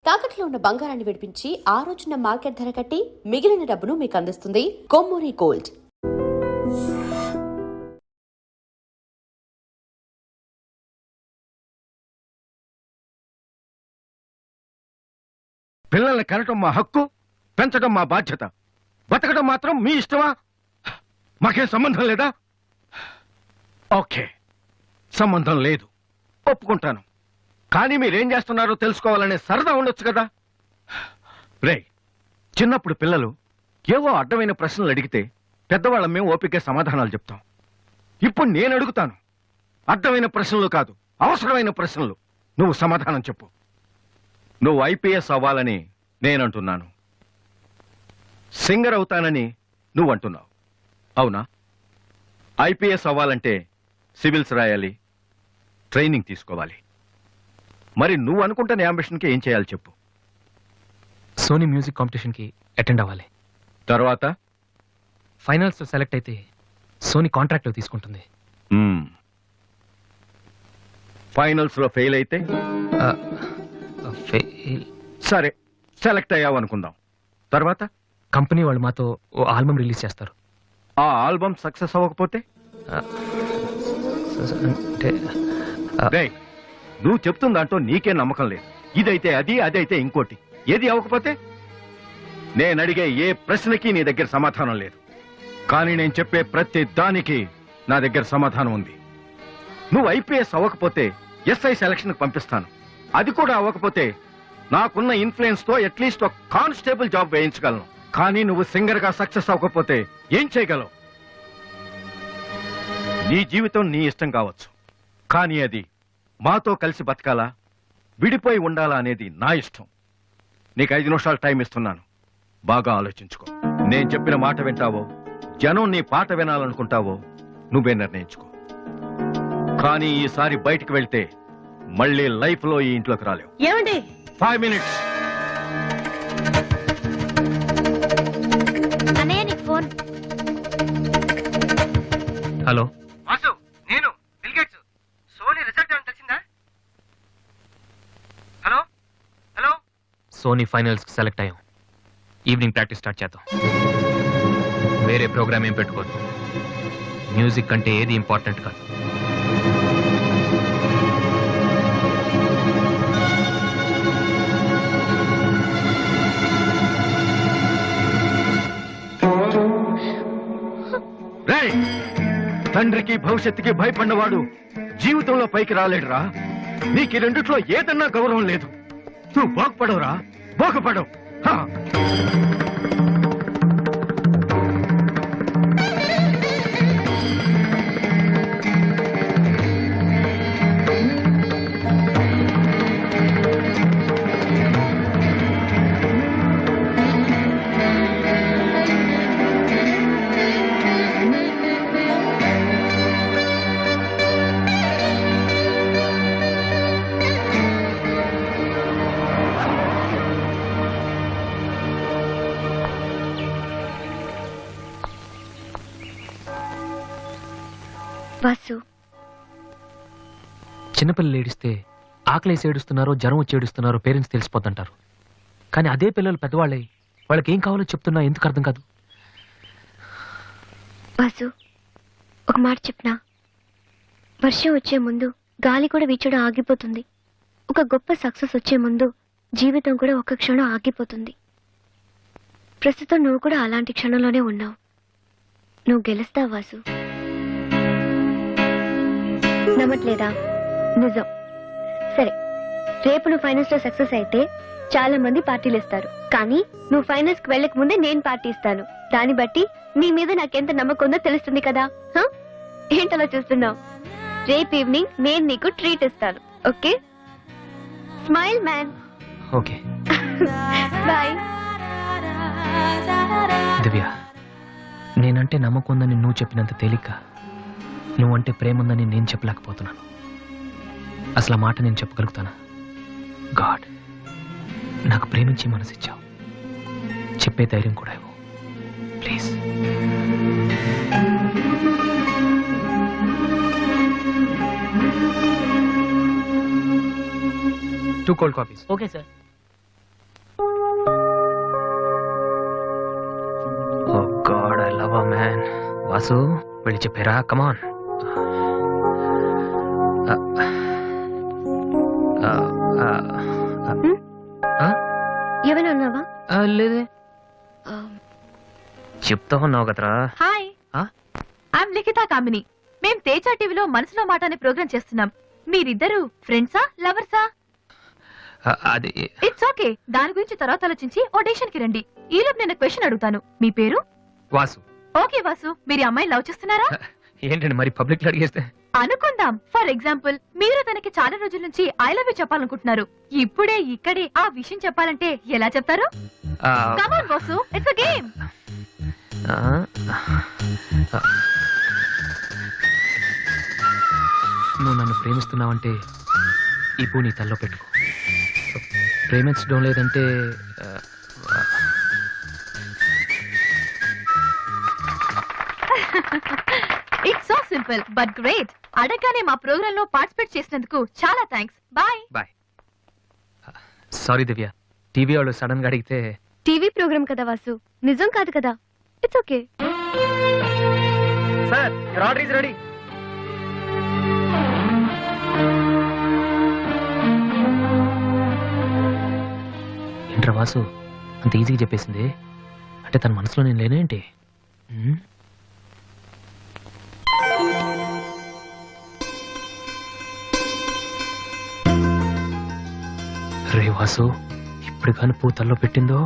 తాకట్లో ఉన్న బంగారాన్ని విడిపించి ఆ రోజున మార్కెట్ ధర కట్టి మిగిలిన డబ్బును మీకు అందిస్తుంది కొమ్మూరి గోల్డ్. పిల్లల్ని కనటం మా హక్కు, పెంచడం మా బాధ్యత. బతకడం మాత్రం మీ ఇష్టమా? మాకేం సంబంధం లేదా? ఓకే, సంబంధం లేదు, ఒప్పుకుంటాను. కానీ మీరేం చేస్తున్నారో తెలుసుకోవాలనే సరదా ఉండొచ్చు కదా. రే, చిన్నప్పుడు పిల్లలు ఏవో అడ్డమైన ప్రశ్నలు అడిగితే పెద్దవాళ్ళం మేము ఓపిక సమాధానాలు చెప్తాం. ఇప్పుడు నేను అడుగుతాను, అడ్డమైన ప్రశ్నలు కాదు, అవసరమైన ప్రశ్నలు. నువ్వు సమాధానం చెప్పు. నువ్వు ఐపీఎస్ అవ్వాలని నేనంటున్నాను, సింగర్ అవుతానని నువ్వు అంటున్నావు. అవునా? ఐపీఎస్ అవ్వాలంటే సివిల్స్ రాయాలి, ట్రైనింగ్ తీసుకోవాలి. మరి నువ్వు అనుకుంటున్న యాంబిషన్కి ఏం చేయాలి చెప్పు. సోనీ మ్యూజిక్ కాంపిటీషన్కి అటెండ్ అవ్వాలి. తర్వాత ఫైనల్స్ సెలెక్ట్ అయితే సోనీ కాంట్రాక్ట్లో తీసుకుంటుంది. ఫైనల్స్ లో ఫెయిల్ అయితే సరే, సెలెక్ట్ అయ్యావు అనుకుందాం. తర్వాత కంపెనీ వాళ్ళు మాతో ఓ ఆల్బమ్ రిలీజ్ చేస్తారు. ఆ ఆల్బమ్ సక్సెస్ అవ్వకపోతే రేయ్, నువ్వు చెప్తున్న దాంట్లో నీకే నమ్మకం లేదు. ఇదైతే అది, అదైతే ఇంకోటి. ఏది అవ్వకపోతే? నేను అడిగే ఏ ప్రశ్నకి నీ దగ్గర సమాధానం లేదు, కానీ నేను చెప్పే ప్రతి దానికి నా దగ్గర సమాధానం ఉంది. నువ్వు ఐపీఎస్ అవ్వకపోతే ఎస్ఐ సెలక్షన్ పంపిస్తాను. అది కూడా అవ్వకపోతే నాకున్న ఇన్ఫ్లుయెన్స్ తో అట్లీస్ట్ ఒక కానిస్టేబుల్ జాబ్ వేయించగలను. కానీ నువ్వు సింగర్ గా సక్సెస్ అవ్వకపోతే ఏం చేయగలవు? నీ జీవితం నీ ఇష్టం కావచ్చు, కానీ అది మాతో కలిసి బతకాలా, విడిపోయి ఉండాలా అనేది నా ఇష్టం. నీకు 5 నిమిషాలు టైం ఇస్తున్నాను, బాగా ఆలోచించుకో. నేను చెప్పిన మాట వింటావో, జనం నీ పాట వినాలనుకుంటావో నువ్వే నిర్ణయించుకో. కానీ ఈసారి బయటికి వెళ్తే మళ్ళీ లైఫ్ లో ఈ ఇంట్లోకి రాలేవు. ఏమండి? 5 మినిట్స్. అన్నయ్య, నీకు ఫోన్. హలో వాసు, నేను బిల్ గేట్స్. సోనీ రిజల్ట్ ఏమైనా తెలిసిందా? Hello hello. సోనీ ఫైనల్స్కి సెలెక్ట్ అయ్యాం. ఈవినింగ్ ప్రాక్టీస్ స్టార్ట్ చేద్దాం. వేరే ప్రోగ్రామ్ ఏం పెట్టుకోవద్దు. మ్యూజిక్ అంటే ఏది ఇంపార్టెంట్ కాదు. రేయ్, తండ్రికి భవిష్యత్తుకి భయపడినవాడు జీవితంలో పైకి రాలేడురా. నీకు ఈ రెండిట్లో ఏదన్నా గౌరవం లేదు. నువ్వు బాగుపడవురా, బాగుపడవు. వాసు, చిన్నపిల్లలు ఏడిస్తే ఆకలేసి ఏడుస్తున్నారో జ్వరం వచ్చి ఏడుస్తున్నారో పేరెంట్స్ తెలిసిపోతుంటారు. కానీ అదే పిల్లలు పెద్దవాళ్ళే వాళ్ళకి ఏం కావాలో చెప్తున్నా ఎందుకు అర్థం కాదు. వాసు, ఒక మాట చెప్పనా? వర్షం వచ్చే ముందు గాలి కూడా వీచడం ఆగిపోతుంది. ఒక గొప్ప సక్సెస్ వచ్చే ముందు జీవితం కూడా ఒక్క క్షణం ఆగిపోతుంది. ప్రస్తుతం నువ్వు కూడా అలాంటి క్షణంలోనే ఉన్నావు. నువ్వు గెలుస్తావు వాసు. నమ్మట్లేదా? నిజం. సరే, రేపు నువ్వు ఫైనల్స్ లో సక్సెస్ అయితే చాలా మంది పార్టీలు ఇస్తారు. కానీ నువ్వు ఫైనల్స్ కి వెళ్ళక ముందే నేను పార్టీ ఇస్తాను. దాన్ని బట్టి నీ మీద నాకెంత నమ్మకం ఉందో తెలుస్తుంది కదా. ఏంటలా చూస్తున్నావు? రేపు ఈవినింగ్ నేను నీకు ట్రీట్ ఇస్తాను. Okay? Smile man. Okay boy. Divya, నేనంటే నమ్మకం ఉందని నువ్వు చెప్పినంత తేలిక నువ్వంటే ప్రేమ ఉందని నేను చెప్పలేకపోతున్నాను. అసలు ఆ మాట నేను చెప్పగలుగుతానా? గాడ్, నాకు ప్రేమించి మనసిచ్చావు. చెప్పే ధైర్యం కూడా ఇవ్వు please. 2 cold coffees. Okay sir. Oh man, Vasu వెళ్ళి చెప్పారా? కమాన్. ఏమైనా అన్నావా? లేదే, చెప్తా ఉన్నావు కదరా. Hi, I'm Likhita Kamini. మేం తేజ టీవీలో మనసులో మాట అనే ప్రోగ్రామ్ చేస్తున్నాం. మీరిద్దరు ఫ్రెండ్సా, లవర్సా? అది ఇట్స్ ఓకే, దాని గురించి తర్వాత ఆలోచించి ఆడిషన్ కి రండి. ఈలోపు నేను క్వశ్చన్ అడుగుతాను. మీ పేరు? వాసు. ఓకే వాసు, మీరు ఈ అమ్మాయిని లవ్ చేస్తున్నారా? ఏంటండి మరి పబ్లిక్ లో అడిగేస్తే? అనుకుందాం. ఫర్ ఎగ్జాంపుల్, మీరు తనకి చాలా రోజుల నుంచి ఐ లవ్ యూ చెప్పాలనుకుంటున్నారు. ఇప్పుడే ఇక్కడే ఆ విషయం చెప్పాలంటే ఎలా చెప్తారు? కమాన్ వాసు, ఇట్స్ అ గేమ్. నువ్వు నన్ను ప్రేమిస్తున్నావంటే ఈ పూ నీ తల్లో పెట్టుకో. ప్రేమించడం లేదంటే it's so simple but great. అడగగానే మా ప్రోగ్రామ్ లో పార్టిసిపేట్ చేసినందుకు చాలా థ్యాంక్స్. బాయ్. బాయ్. సారీ దివ్య, టీవీ వాళ్ళు సడన్ గా అడిగితే. టీవీ ప్రోగ్రామ్ కదా వాసు, నిజం కాదు కదా. It's okay. Sir, your order is ready. ఏంట్రా వాసు అంత ఈజీగా చెప్పేసింది? అంటే తన మనసులో నేను లేనేంటి? రే వాసు, ఇప్పుడు కానీ పూతల్లో పెట్టిందో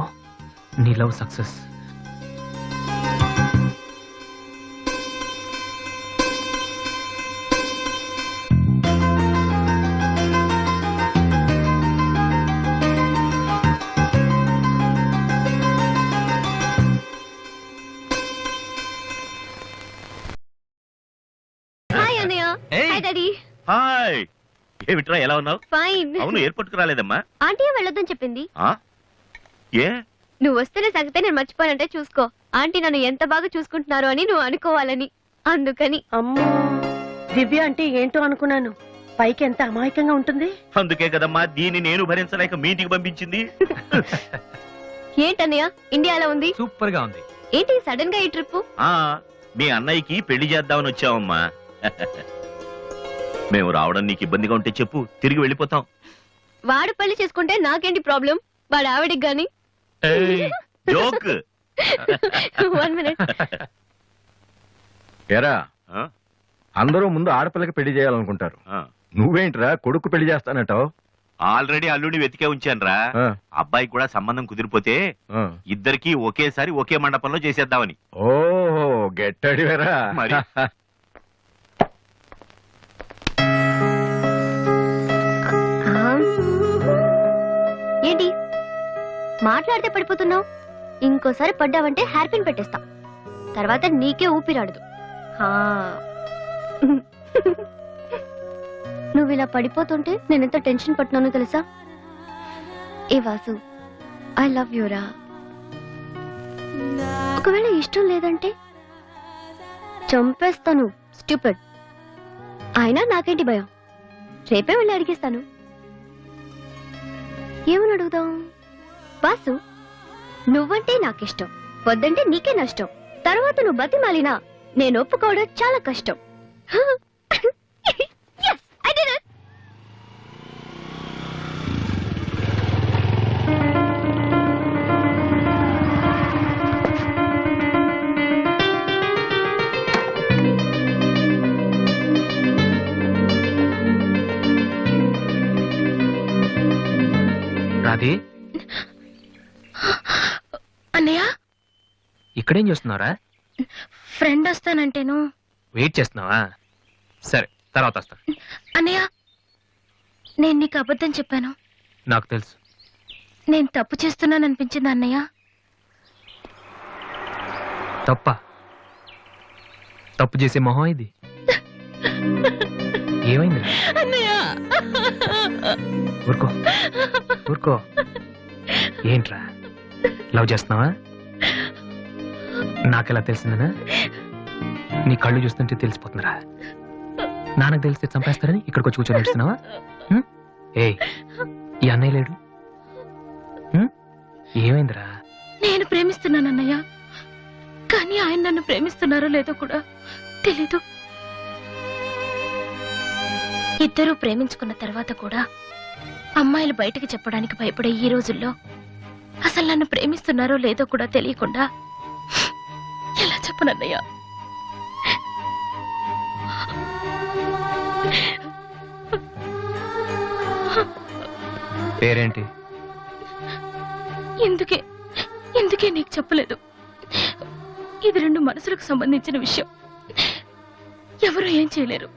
నీ లవ్ సక్సెస్. హాయ్ అన్నయ్య. Hi daddy. హాయ్, ఏమిట్రా ఎలా ఉన్నావు? ఫైన్. అవును, ఎయిర్పోర్ట్ కు రాలేదమ్మా? ఆంటీ వెళ్ళొద్దని చెప్పింది. ఏ నువ్వు వస్తేనే సంగతే నేను మర్చిపోయానంటే చూసుకో. ఆంటీ నన్ను ఎంత బాగా చూసుకుంటున్నారో అని నువ్వు అనుకోవాలని, అందుకని. అమ్మో, దివ్య అంటే ఏంటో అనుకున్నాను. పైకి ఎంత అమాయకంగా ఉంటుంది. అందుకే కదమ్మా దీన్ని నేను భరించలేక మీ ఇంటికి పంపించింది. ఏంటన్నయ్య ఇండియా ఎలా ఉంది? సూపర్ గా ఉంది. ఏంటి సడన్ గా ఈ ట్రిప్? మీ అన్నయ్యకి పెళ్లి చేద్దామని వచ్చావమ్మా. మేము రావడం నీకు ఇబ్బందిగా ఉంటే చెప్పు, తిరిగి వెళ్ళిపోతాం. వాడు పెళ్లి చేసుకుంటే నాకేంటి ప్రాబ్లం? వాడు ఆవిడికి గాని. జోక్. 1 minute. ఎరా, అందరూ ముందు ఆడపిల్లకి పెళ్లి చేయాలనుకుంటారు. నువ్వేంట్రా కొడుకు పెళ్లి చేస్తానంటావు? ఆల్రెడీ అల్లుడిని వెతికే ఉంచానురా. అబ్బాయికి కూడా సంబంధం కుదిరిపోతే ఇద్దరికి ఒకేసారి ఒకే మండపంలో చేసేద్దామని. ఓహో, గెట్టడివేరా మరి. ఏంటి మాట్లాడితే పడిపోతున్నావు? ఇంకోసారి పడ్డావంటే హెయిర్ పిన్ పెట్టేస్తా. తర్వాత నీకే ఊపిరాడదు. నువ్వు ఇలా పడిపోతుంటే నేనెంత టెన్షన్ పట్టినానో తెలుసా? ఏ వాసు, ఐ లవ్ యూరా. ఒకవేళ ఇష్టం లేదంటే చంపేస్తాను. స్టూపిడ్. అయినా నాకేంటి భయం? రేపే వెళ్ళి అడిగేస్తాను. ఏమని అడుగుదాం? వాసు, నువ్వంటే నాకిష్టం, వద్దంటే నీకే నష్టం. తర్వాత నువ్వు బతిమాలినా నేను ఒప్పుకోవడం చాలా కష్టం. Yes, I did it. Radhe, అన్నయ్య, ఇక్కడేం చేస్తున్నారా? ఫ్రెండ్ వస్తానంటేను. వెయిట్ చేస్తున్నావా? సరే, తర్వాత వస్తా. అన్నయ్య, నేను నీకు అబద్ధం చెప్పాను. నాకు తెలుసు. నేను తప్పు చేస్తున్నాను అనిపించింది అన్నయ్య. తప్పు చేసే మొహం ఇది. ఏమైంది? ఊరుకో ఊరుకో. ఏంట్రా, లవ్ చేస్తున్నావా? నాకెలా తెలిసిందనా? నీ కళ్ళు చూస్తుంటే తెలిసిపోతున్నారా? నాన్నకు తెలిస్తే చంపేస్తారని ఇక్కడికి వచ్చి కూర్చొని నడుస్తున్నావా? ఏయ్, ఈ అన్నయ్య లేడు. ఏమైందిరా? నేను ప్రేమిస్తున్నాను అన్నయ్య. కానీ ఆయన నన్ను ప్రేమిస్తున్నారో లేదో కూడా తెలీదు. ఇద్దరూ ప్రేమించుకున్న తర్వాత కూడా అమ్మాయిలు బయటకు చెప్పడానికి భయపడే ఈ రోజుల్లో అసలు నన్ను ప్రేమిస్తున్నారో లేదో కూడా తెలియకుండా ఎలా చెప్పనన్నయ్య? పేరేంటి? ఎందుకే నీకు చెప్పలేదు. ఇది రెండు మనసులకు సంబంధించిన విషయం. ఎవరు ఏం చేయలేరు.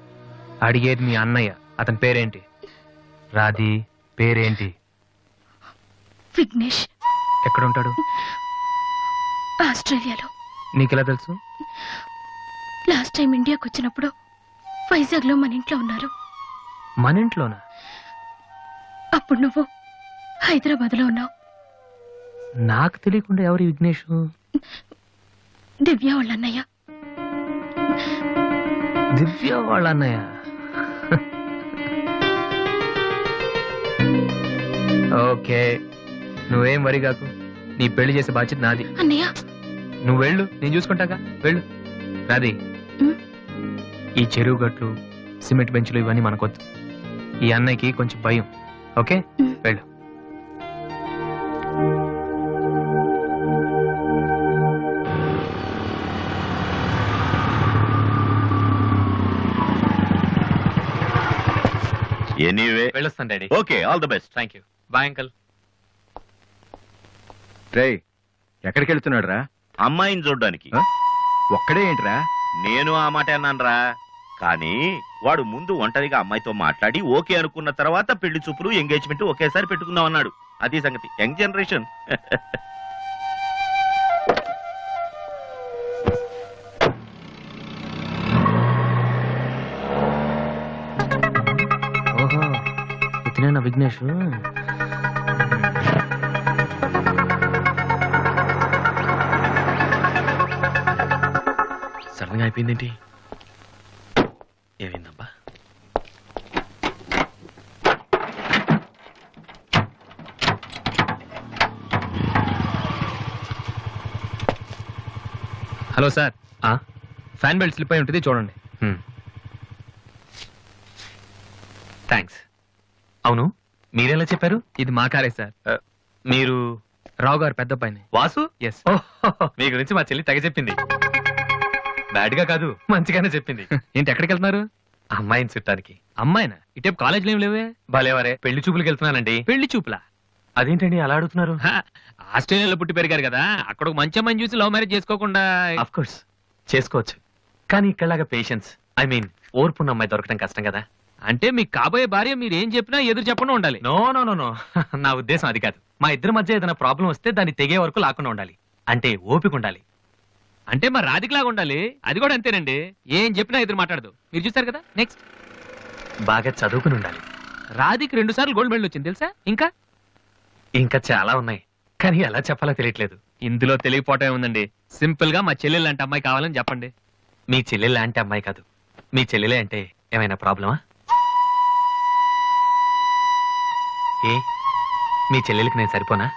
అడిగేది మీ అన్నయ్య. అతని పేరేంటి? రాధి పేరేంటి? విఘ్నేష్. ఎక్కడుంటాడు? ఆస్ట్రేలియాలో. నీకెలా తెలుసు? లాస్ట్ టైం ఇండియాకి వచ్చినప్పుడు వైజాగ్ లో మన ఇంట్లో ఉన్నారు. మన ఇంట్లోనా? అప్పుడు నువ్వు హైదరాబాద్ లో ఉన్నావు. నాకు తెలియకుండా ఎవరి విఘ్నేష్? దివ్య వాళ్ళ అన్నయ్య. దివ్య వాళ్ళ అన్నయ్య. ఓకే, నువ్వేం వరి కాకు. నీ పెళ్లి చేసే బాధ్యత నాది. అన్నయ్య నువ్వు వెళ్ళు, నేను చూసుకుంటాగా. వెళ్ళు రాది. ఈ చెరువు గట్లు, సిమెంట్ బెంచ్లు ఇవన్నీ మనకొద్దు. ఈ అన్నయ్యకి కొంచెం భయం. ఓకే, వెళ్ళు. ఎనీవే వెళ్ళొస్తాను daddy. Okay, all the best. Thank you. Bye uncle. రేయ్, ఎక్కడికి వెళ్తున్నాడు రా? అమ్మాయిని చూడ్డానికి. ఒక్కడే ఏంట్రా? నేను ఆ మాట అన్నానురా. కానీ వాడు ముందు ఒంటరిగా అమ్మాయితో మాట్లాడి ఓకే అనుకున్న తర్వాత పెళ్లి చూపులు, ఎంగేజ్మెంట్ ఒకేసారి పెట్టుకుందాం అన్నాడు. అది సంగతి. Young generation. ఓహో, ఇతనేనా విఘ్నేష్? సడన్ గా అయిపోయిందేంటి? ఏమైందబ్బా? Hello sir, fan belt slip అయి ఉంటుంది, చూడండి. థ్యాంక్స్. అవును, మీరెలా చెప్పారు? ఇది మా కారే సార్. మీరు రావు గారు పెద్ద పైన. వాసు? ఎస్. మీ గురించి మా చెల్లి తెగ చెప్పింది. బ్యాడ్ గా కాదు, మంచిగానే చెప్పింది. ఏంటి, ఎక్కడికి వెళ్తున్నారు? అమ్మాయిని చుట్టానికి. అమ్మాయినా? ఇటేపు కాలేజీలో ఏం లేవే. భలేవరే, పెళ్లి చూపులకు వెళ్తున్నానండి. పెళ్లి చూపులా? అదేంటండి అలా అడుగుతున్నారు? ఆస్ట్రేలియాలో పుట్టి పెరిగారు కదా, అక్కడ ఒక మంచి అమ్మాయిని చూసి లవ్ మ్యారేజ్ చేసుకోకుండా? ఆఫ్ కోర్స్ చేసుకోవచ్చు, కానీ ఇక్కడలాగా పేషెన్స్, ఐ మీన్ ఓర్పున్న అమ్మాయి దొరకడం కష్టం కదా. అంటే మీకు కాబోయే భార్య మీరు ఏం చెప్పినా ఎదురు చెప్పకుండా ఉండాలి. నో నో నో నో, నా ఉద్దేశం అది కాదు. మా ఇద్దరి మధ్య ఏదైనా ప్రాబ్లం వస్తే దాన్ని తెగే వరకు లాకుండా ఉండాలి. అంటే ఓపిక ఉండాలి. అంటే మరి రాధికలాగా ఉండాలి. అది కూడా అంతేనండి, ఏం చెప్పినా ఎదురు మాట్లాడదు. మీరు చూస్తారు కదా. నెక్స్ట్, బాగా చదువుకుని ఉండాలి. రాధికి 2 సార్లు గోల్డ్ మెడల్ వచ్చింది తెలుసా? ఇంకా చాలా ఉన్నాయి, కానీ ఎలా చెప్పాలో తెలియట్లేదు. ఇందులో తెలియపోవటం ఉందండి. సింపుల్ గా మా చెల్లెలు లాంటి అమ్మాయి కావాలని చెప్పండి. మీ చెల్లెలు లాంటి అమ్మాయి కాదు, మీ చెల్లెలే అంటే ఏమైనా ప్రాబ్లమా? ఏ, మీ చెల్లెలకి నేను సరిపోనా?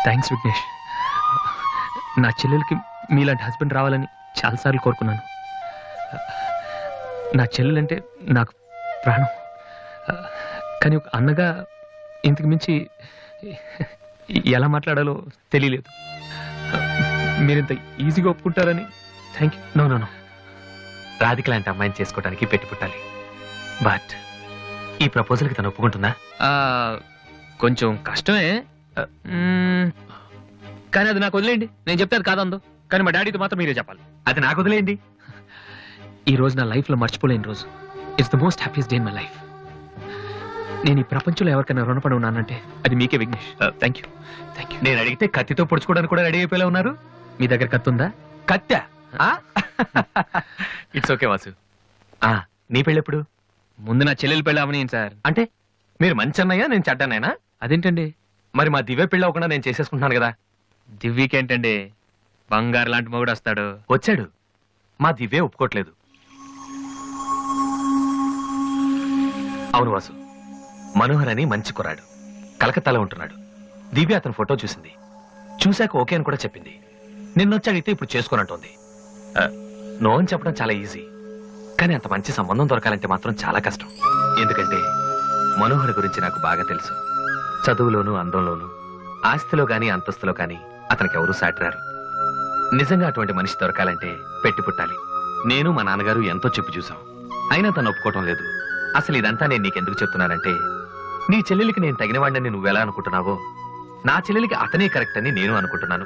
థ్యాంక్స్ విఘ్నేష్. నా చెల్లెలకి మీలాంటి హస్బెండ్ రావాలని చాలాసార్లు కోరుకున్నాను. నా చెల్లెలంటే నాకు ప్రాణం. కానీ ఒక అన్నగా ఇంతకు మించి ఎలా మాట్లాడాలో తెలియలేదు. మీరింత ఈజీగా ఒప్పుకుంటారని thank you. No no no, Radhika లాంటి అమ్మాయిని చేసుకోవడానికి పెట్టి పుట్టాలి. బట్ ఈ ప్రపోజల్కి తను ఒప్పుకుంటుందా? కొంచెం కష్టమే, కానీ అది నాకు వదిలేయండి. నేను చెప్తే అది కాదందో, కానీ మా డాడీతో మాత్రం మీరే చెప్పాలి. అది నాకు వదిలేయండి. ఈ రోజు నా లైఫ్లో మర్చిపోలేని రోజు. It's the most happiest day in my life. నేను ఈ ప్రపంచంలో ఎవరికైనా రుణపడి ఉన్నానంటే అది మీకే Vignesh. Thank you. Thank you. నేను అడిగితే కత్తితో పొడుచుకోవడానికి కూడా రెడీ అయిపోయేలా ఉన్నారు. మీ దగ్గర కత్తుందా? కత్తా? It's okay Vasu. నీ పెళ్ళెప్పుడు? ముందు నా చెల్లెలు పెళ్ళి అవనీయండి సార్. అంటే మీరు మంచి అన్నయ్యా, నేను చెడ్డనైనా? అదేంటండి? మరి మా దివ్య పెళ్ళి అవ్వకుండా నేను చేసేసుకుంటున్నాను కదా. దివ్యకేంటండి, బంగారు లాంటి మొగుడు వస్తాడు. వచ్చాడు, మా దివ్య ఒప్పుకోట్లేదు. అవును వాసు, మనోహర్ అని మంచి కుర్రాడు, కలకత్తాలో ఉంటున్నాడు. దివ్య అతని ఫోటో చూసింది. చూశాక ఓకే అని కూడా చెప్పింది. నిన్నొచ్చి అడిగితే ఇప్పుడు చేసుకోనంటోంది. నో అని చెప్పడం చాలా ఈజీ, కానీ అంత మంచి సంబంధం దొరకాలంటే మాత్రం చాలా కష్టం. ఎందుకంటే మనోహర్ గురించి నాకు బాగా తెలుసు. చదువులోను, అందంలోను, ఆస్తిలో గాని అంతస్తులో గాని అతనికి ఎవరూ సాటిరారు. నిజంగా అటువంటి మనిషి దొరకాలంటే పెట్టి పుట్టాలి. నేను మా నాన్నగారు ఎంతో చెప్పి చూసాం, అయినా తను ఒప్పుకోవటం లేదు. అసలు ఇదంతా నేను నీకెందుకు చెప్తున్నానంటే, నీ చెల్లెలికి నేను తగినవాడిని నువ్వెలా అనుకుంటున్నావో, నా చెల్లెలికి అతనే కరెక్ట్ అని నేను అనుకుంటున్నాను.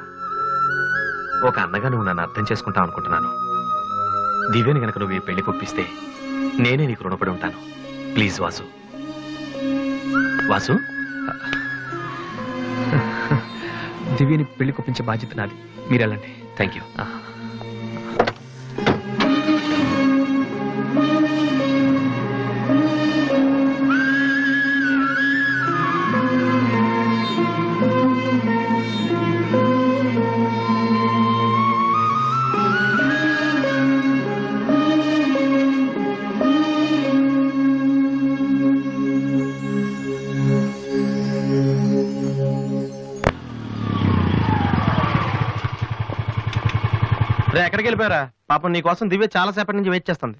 ఒక అన్నగా నువ్వు నన్ను అర్థం చేసుకుంటావు అనుకుంటున్నాను. దివ్యని గనక నువ్వు ఈ పెళ్లి కొప్పిస్తే నేనే నీకు రుణపడి ఉంటాను. ప్లీజ్ వాసు. వాసు, దివ్యని పెళ్లి కొప్పించే బాధ్యత నాది. మీరు వెళ్ళండి. Thank you. ఎక్కడికి వెళ్ళిపోయారా? పాపం నీ కోసం దివ్య చాలా సేపటి నుంచి వెయిట్ చేస్తుంది.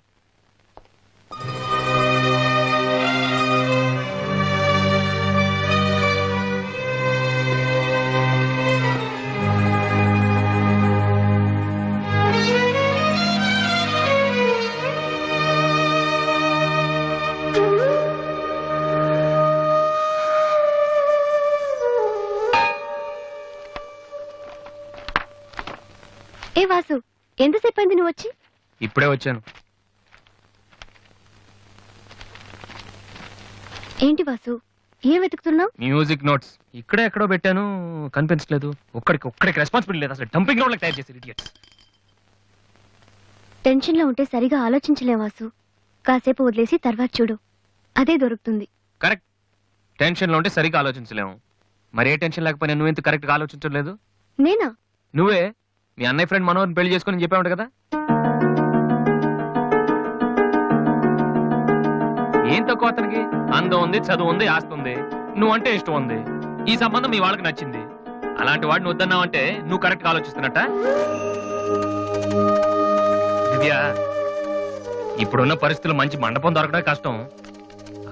ఏ వాసు, ఎంతసేపు అయింది నువ్వు వచ్చి? ఇప్పుడే వచ్చాను. ఏంటి వాసు, ఏం వెతుకుతున్నావు? మ్యూజిక్ నోట్స్ ఇక్కడే ఎక్కడో పెట్టాను, కనిపించలేదు. ఒక్కడికి రెస్పాన్సిబిలిటీ లేదు. అసలు డంపింగ్ గ్రౌండ్ తయారు చేసి ఇడియట్స్. టెన్షన్ లో ఉంటే సరిగా ఆలోచించలే వాసు. కాసేపు వదిలేసి తర్వాత చూడు, అదే దొరుకుతుంది. కరెక్ట్. టెన్షన్ లో ఉంటే సరిగ్గా ఆలోచించలేము. మరి ఏ టెన్షన్ లేకపోయినా నువ్వెంత కరెక్ట్ గా ఆలోచించలేదు? నేనా? నువ్వే మీ అన్నయ్య ఫ్రెండ్ మనోహర్ని పెళ్లి చేసుకుని చెప్పావు కదా. ఏం తక్కువ అతనికి? అందం ఉంది, చదువు ఉంది, ఆస్తి ఉంది, నువ్వంటే ఇష్టం ఉంది. ఈ సంబంధం మీ వాళ్ళకి నచ్చింది. అలాంటి వాడిని వద్దన్నావంటే నువ్వు కరెక్ట్ గా ఆలోచిస్తున్నట్ట. దివ్య, ఇప్పుడున్న పరిస్థితులు మంచి మండపం దొరకడం కష్టం.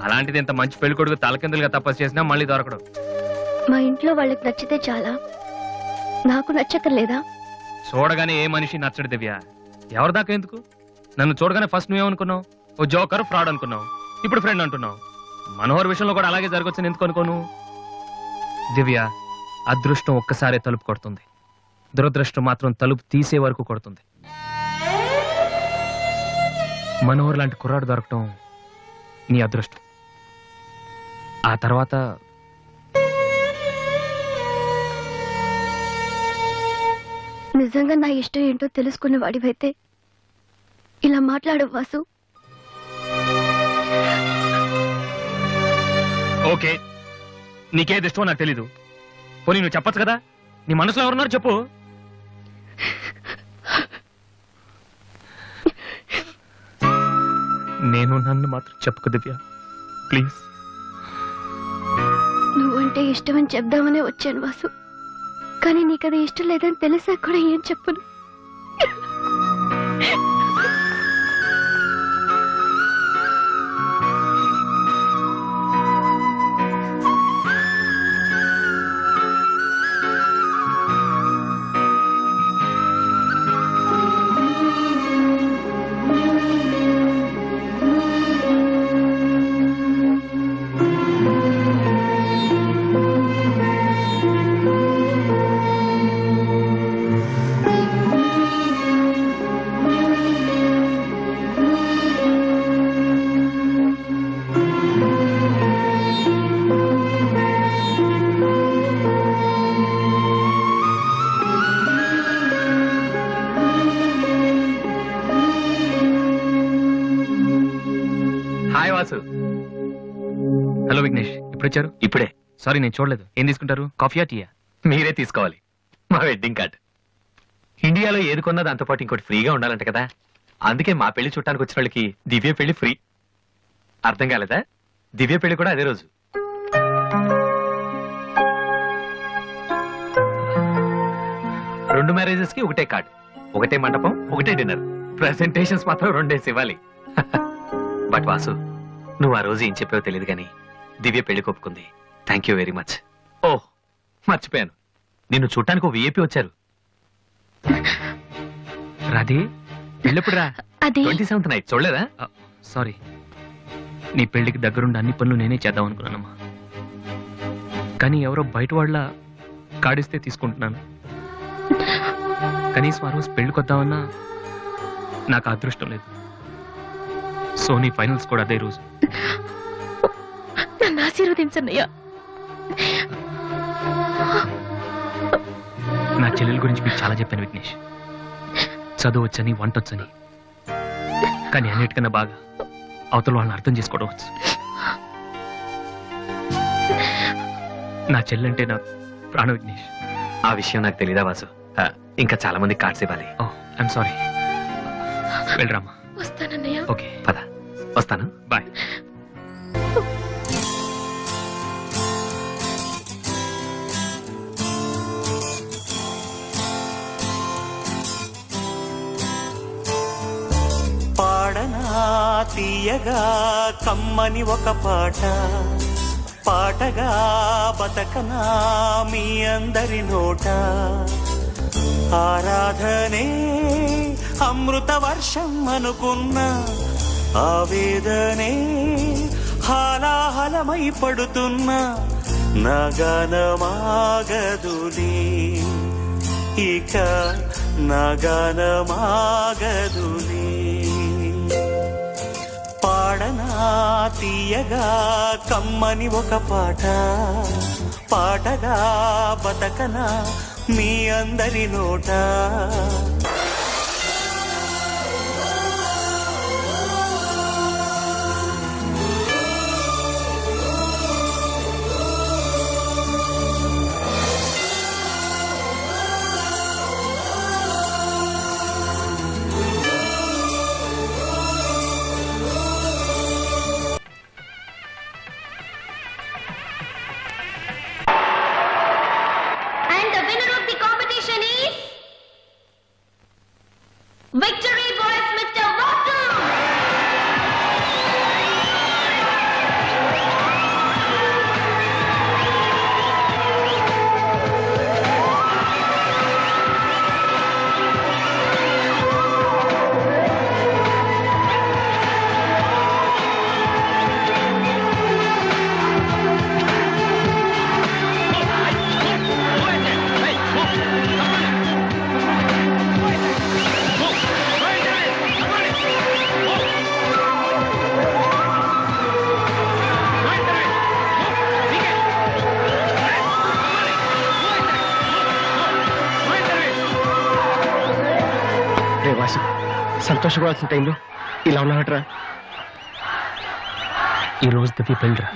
అలాంటిది ఇంత మంచి పెళ్లి కొడుకు తలకిందులుగా తపస్సు చేసినా మళ్ళీ దొరకడం. మా ఇంట్లో వాళ్ళకి నచ్చితే చాలా, నాకు నచ్చక్కర్లేదా? చూడగానే ఏ మనిషి నచ్చడు దివ్య. ఎవరి దాకా ఎందుకు? నన్ను చూడగానే ఫస్ట్ నువ్వేమనుకున్నావు? ఓ జోకర్, ఫ్రాడ్ అనుకున్నావు. ఇప్పుడు ఫ్రెండ్ అంటున్నావు. మనోహర్ విషయంలో కూడా అలాగే జరగొచ్చని ఎందుకు అనుకోను? దివ్య, అదృష్టం ఒక్కసారే తలుపు కొడుతుంది, దురదృష్టం మాత్రం తలుపు తీసే వరకు కొడుతుంది. మనోహర్ లాంటి కుర్రాడు దొరకటం నీ అదృష్టం. ఆ తర్వాత నిజంగా నా ఇష్టం ఏంటో తెలుసుకునే వాడివైతే ఇలా మాట్లాడు వాసు. ఓకే, నీకేది ఇష్టమో నాకు తెలీదు. పోనీ నువ్వు చెప్పచ్చు కదా, నీ మనసులో ఎవరున్నారు చెప్పు. నేను నన్ను మాత్రం చెప్పుకు దివ్య, ప్లీజ్. నువ్వంటే ఇష్టమని చెప్దామనే వచ్చాను వాసు, కానీ నీకది ఇష్టం లేదని తెలిసా కూడా ఏం చెప్పను. హలో విఘ్నేష్, ఇప్పుడు వచ్చారు? ఇప్పుడే. సారీ, నేను చూడలేదు. ఏం తీసుకుంటారు, కాఫీయా టీయా? మీరే తీసుకోవాలి. మా వెడ్డింగ్ కార్డ్. ఇండియాలో ఏది కొన్నా దాంతో పాటు ఇంకోటి ఫ్రీగా ఉండాలంట కదా, అందుకే మా పెళ్లి చుట్టానికి వచ్చిన వాళ్ళకి దివ్య పెళ్లి ఫ్రీ. అర్థం కాలేదా? దివ్య పెళ్లి కూడా అదే రోజు. 2 మ్యారేజెస్ కి ఒకటే కార్డ్, ఒకటే మండపం, ఒకటే డిన్నర్. ప్రెసెంటేషన్స్ మాత్రం 2 ఇవ్వాలి. బట్ వాసు, నువ్వు ఆ రోజు ఏం చెప్పావో తెలియదు కానీ దివ్య పెళ్లి కొప్పుకుంది. Thank you very much. Oh, మర్చిపోయాను, నిన్ను చూడటానికి ఒక విఐపి వచ్చారు. రాధే, పెళ్ళప్పుడు రా. అది 27th నైట్ చూడలేదా? సారీ, నీ పెళ్లికి దగ్గరుండి అన్ని పనులు నేనే చేద్దాం అనుకున్నానమ్మా. కానీ ఎవరో బయట వాళ్ళ కాడిస్తే తీసుకుంటున్నాను. కనీసం ఆ రోజు పెళ్లికొద్దామన్నా నాకు అదృష్టం లేదు. సో నీ ఫైనల్స్ కూడా అదే రోజు. నన్ను ఆశీర్వదించన్నయ్యా. నా చెల్లెల గురించి మీకు చాలా చెప్పాను విఘ్నేష్. చదువు వచ్చని, వంట వచ్చని, కానీ అన్నిటికన్నా బాగా అవతల వాళ్ళని అర్థం చేసుకోవడం వచ్చు. నా చెల్లంటే నా ప్రాణ విఘ్నేష్. ఆ విషయం నాకు తెలీదా వాసు? ఇంకా చాలా మంది కార్డ్స్ ఇవ్వాలి. ఓ, ఐఎమ్ సారీ. వెళ్ళరామా. వస్తానన్నయ్య. ఓకే, పద. వస్తాను, బాయ్. పాడనా తీయగా కమ్మని ఒక పాట, పాటగా బతకనా మీ అందరి నోట. ఆరాధనే అమృత వర్షం అనుకున్న, ఆవేదనే హాలాహలమై పడుతున్న, నగనమాగదులే ఇక నగనమాగదులే. పాడనా తీయగా కమ్మని ఒక పాట, పాటగా బతకనా మీ అందరి నోట. Victory boys, Mr. Vasu! సంతోషపడాల్సిన టైంలో ఇలా ఉన్నావట్రా. ఈ రోజు దివ్య పెళ్ళిరా.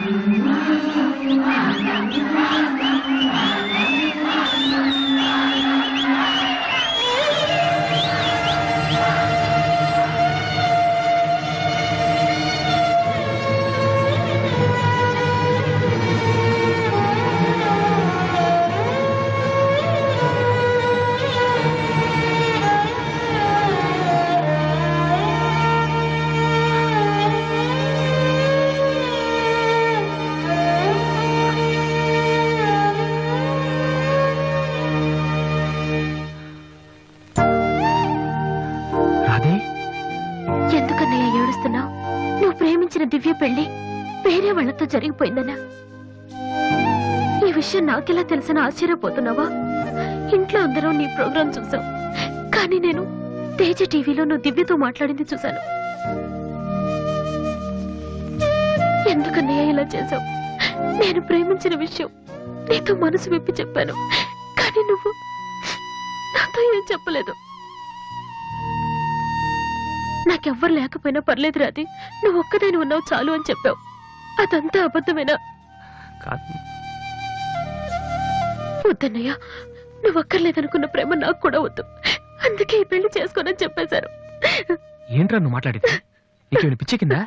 దివ్య పెళ్లి వేరే వాళ్లతో జరిగిపోయిందన్నా. ఈ విషయం నాకెలా తెలుసని ఆశ్చర్యపోతున్నావా? ఇంట్లో అందరం నీ ప్రోగ్రాం చూసాం, కానీ నేను తేజ టీవీలో నువ్వు దివ్యతో మాట్లాడింది చూశాను. ఎందుకన్నయ్య ఇలా చేశావు? నేను ప్రేమించిన విషయం నీతో మనసు విప్పి చెప్పాను, కానీ నువ్వు నాతో ఏం చెప్పలేదు. నాకెవ్వరు లేకపోయినా పర్లేదు రాది, నువ్వు ఒక్కదాని ఉన్నావు చాలు అని చెప్పావు. అదంతా అబద్ధమేనా? వద్దన్నయ్య, నువ్వు అక్కర్లేదనుకున్న ప్రేమ నాకు కూడా వద్దు. అందుకే ఈ పెళ్లి చేసుకోనని చెప్పేశారు. ఏంట్రా నువ్వు మాట్లాడేది? నీకేమైనా పిచ్చి కిందా?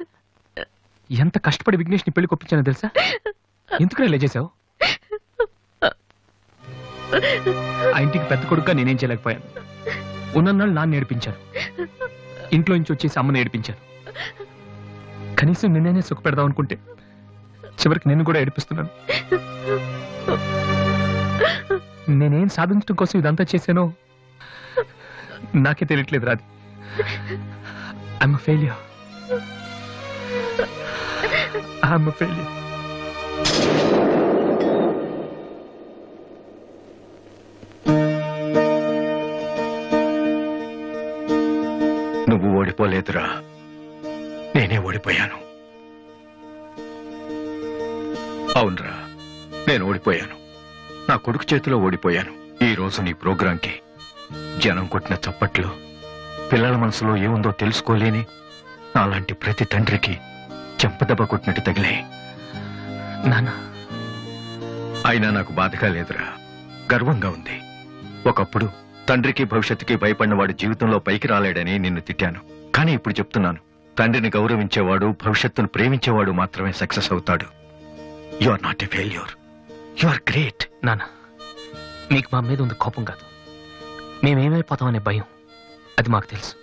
ఎంత కష్టపడి విఘ్నేష్ ని పెళ్లి కొప్పించానో తెలుసా? ఎందుకు ఇలా చేసావు? ఆ ఇంటికి పెద్ద కొడుకుగా నేనేం చేయలేకపోయాను. ఉన్నన్నాళ్ళు నాన్న నేర్పించాను, ఇంట్లో నుంచి వచ్చేసి అమ్మని ఏడిపించాను. కనీసం నిన్నే సుఖ పెడదాం అనుకుంటే చివరికి నిన్ను కూడా ఏడిపిస్తున్నాను. నేనేం సాధించడం కోసం ఇదంతా చేశానో నాకే తెలియట్లేదు Radhi. I'm a failure. I'm a failure. నువ్వు ఓడిపోలేదురా, నేనే ఓడిపోయాను. అవునరా, నేను ఓడిపోయాను. నా కొడుకు చేతిలో ఓడిపోయాను. ఈ రోజు నీ ప్రోగ్రాంకి జనం కొట్టిన చప్పట్లు పిల్లల మనసులో ఏముందో తెలుసుకోలేని నాలాంటి ప్రతి తండ్రికి చెంపదెబ్బ కొట్టినట్టు తగిలే. నాన్న, అయినా నాకు బాధగా లేదురా, గర్వంగా ఉంది. ఒకప్పుడు తండ్రికి భవిష్యత్తుకి భయపడిన వాడు జీవితంలో పైకి రాలేడని నిన్ను తిట్టాను. కానీ ఇప్పుడు చెప్తున్నాను, తండ్రిని గౌరవించేవాడు, భవిష్యత్తును ప్రేమించేవాడు మాత్రమే సక్సెస్ అవుతాడు. You are not a failure, you are great. నాన్న, మీకు మా మీద ఉంది కోపం కాదు, మేమేమైపోతామనే భయం. అది మాకు తెలుసు.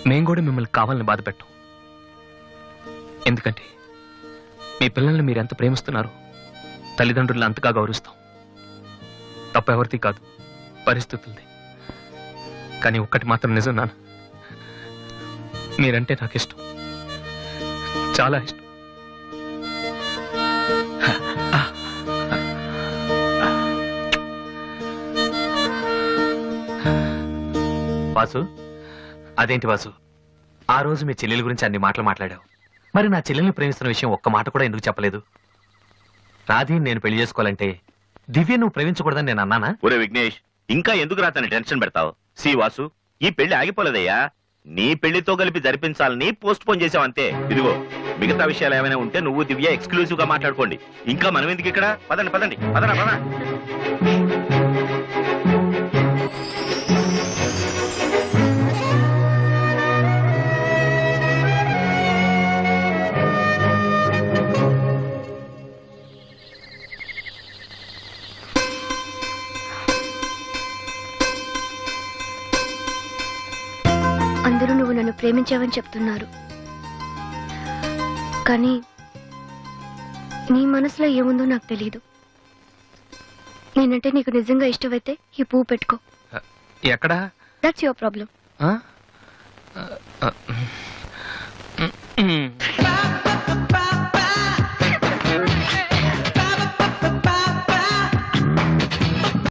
మేం కూడా మిమ్మల్ని కావాలని బాధ పెట్టం. ఎందుకంటే మీ పిల్లల్ని మీరు ఎంత ప్రేమిస్తున్నారో తల్లిదండ్రులను అంతగా గౌరవిస్తాం. తప్ప ఎవరిది కాదు, పరిస్థితులది. కానీ ఒక్కటి మాత్రం నిజం నాన్న, మీరంటే నాకు ఇష్టం, చాలా ఇష్టం. వాసు, అదేంటి వాసు, ఆ రోజు మీ చెల్లెల గురించి అన్ని మాటలు మాట్లాడావు. మరి నా చెల్లెల్ని ప్రేమిస్తున్న విషయం ఒక్క మాట కూడా ఎందుకు చెప్పలేదు? రాధీని నేను పెళ్లి చేసుకోవాలంటే దివ్య నువ్వు ప్రేమించకూడదని నేను అన్నానా? ఒరే విఘ్నేష్, ఇంకా ఎందుకు రాతని టెన్షన్ పెడతావు? సి వాసు, ఈ పెళ్లి ఆగిపోలేదయ్యా. నీ పెళ్లితో కలిపి జరిపించాలని పోస్ట్ పోన్ చేసావు అంతే. ఇదిగో మిగతా విషయాలు ఏమైనా ఉంటే నువ్వు దివ్య ఎక్స్క్లూజివ్ గా మాట్లాడుకోండి. ఇంకా మనం ఎందుకు ఇక్కడ? పదండి పదండి, పదనా పద. అందరూ నువ్వు నన్ను ప్రేమించావని చెప్తున్నారు, కానీ నీ మనసులో ఏముందో నాకు తెలియదు. నేనంటే నీకు నిజంగా ఇష్టమైతే ఈ పువ్వు పెట్టుకో. ఎక్కడా? That's your problem.